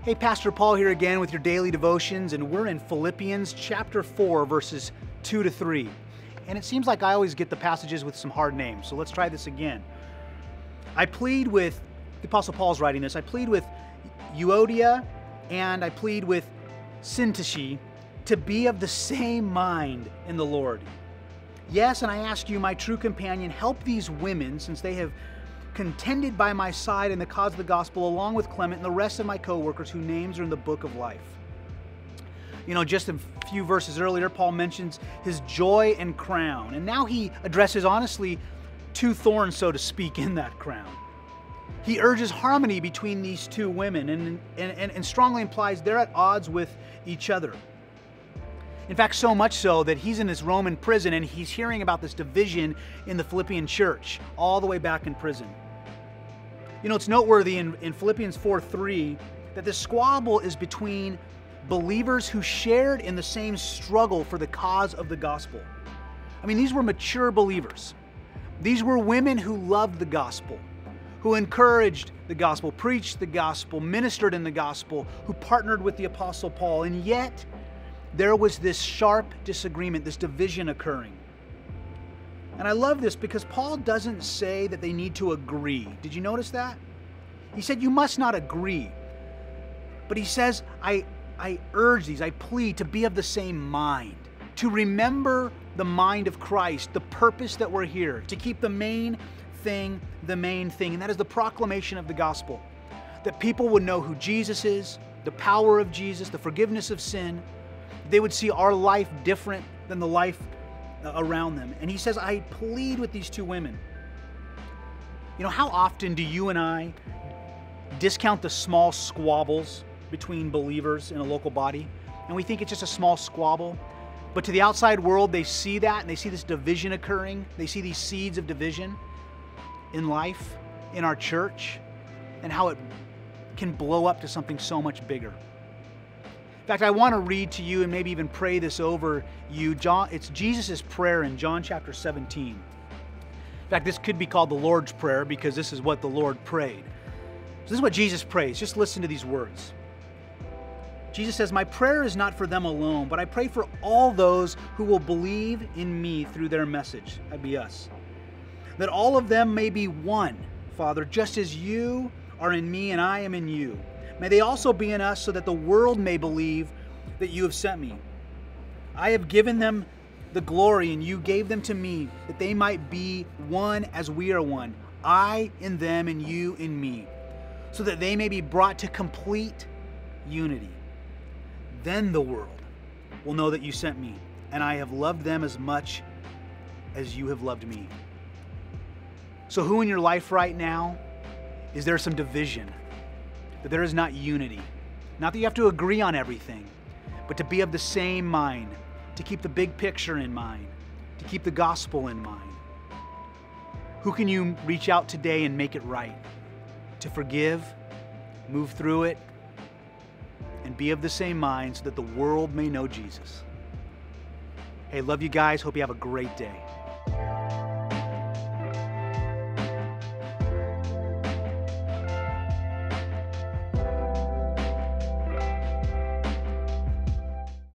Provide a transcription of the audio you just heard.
Hey, Pastor Paul here again with your daily devotions, and we're in Philippians chapter 4, verses 2 to 3. And it seems like I always get the passages with some hard names, so let's try this again. I plead with, the Apostle Paul's writing this, I plead with Euodia and I plead with Syntyche to be of the same mind in the Lord. Yes, and I ask you, my true companion, help these women, since they have contended by my side in the cause of the gospel, along with Clement and the rest of my co-workers whose names are in the book of life. You know, just a few verses earlier, Paul mentions his joy and crown, and now he addresses, honestly, two thorns, so to speak, in that crown. He urges harmony between these two women and strongly implies they're at odds with each other. In fact, so much so that he's in this Roman prison and he's hearing about this division in the Philippian church all the way back in prison. You know, it's noteworthy in Philippians 4:3 that the squabble is between believers who shared in the same struggle for the cause of the gospel. I mean, these were mature believers. These were women who loved the gospel, who encouraged the gospel, preached the gospel, ministered in the gospel, who partnered with the Apostle Paul, and yet there was this sharp disagreement, this division occurring. And I love this because Paul doesn't say that they need to agree. Did you notice that? He said you must not agree. But he says, I urge these, I plead to be of the same mind, to remember the mind of Christ, the purpose that we're here, to keep the main thing, and that is the proclamation of the gospel. That people would know who Jesus is, the power of Jesus, the forgiveness of sin. They would see our life different than the life around them. And he says, I plead with these two women. You know, how often do you and I discount the small squabbles between believers in a local body? And we think it's just a small squabble. But to the outside world, they see that and they see this division occurring. They see these seeds of division in life, in our church, and how it can blow up to something so much bigger. In fact, I want to read to you and maybe even pray this over you. It's Jesus' prayer in John chapter 17. In fact, this could be called the Lord's Prayer because this is what the Lord prayed. So this is what Jesus prays. Just listen to these words. Jesus says, my prayer is not for them alone, but I pray for all those who will believe in me through their message. That'd be us. That all of them may be one, Father, just as you are in me and I am in you. May they also be in us so that the world may believe that you have sent me. I have given them the glory and you gave them to me that they might be one as we are one. I in them and you in me, so that they may be brought to complete unity. Then the world will know that you sent me and I have loved them as much as you have loved me. So who in your life right now is there some division? That there is not unity. Not that you have to agree on everything, but to be of the same mind, to keep the big picture in mind, to keep the gospel in mind. Who can you reach out today and make it right? To forgive, move through it, and be of the same mind so that the world may know Jesus. Hey, love you guys. Hope you have a great day.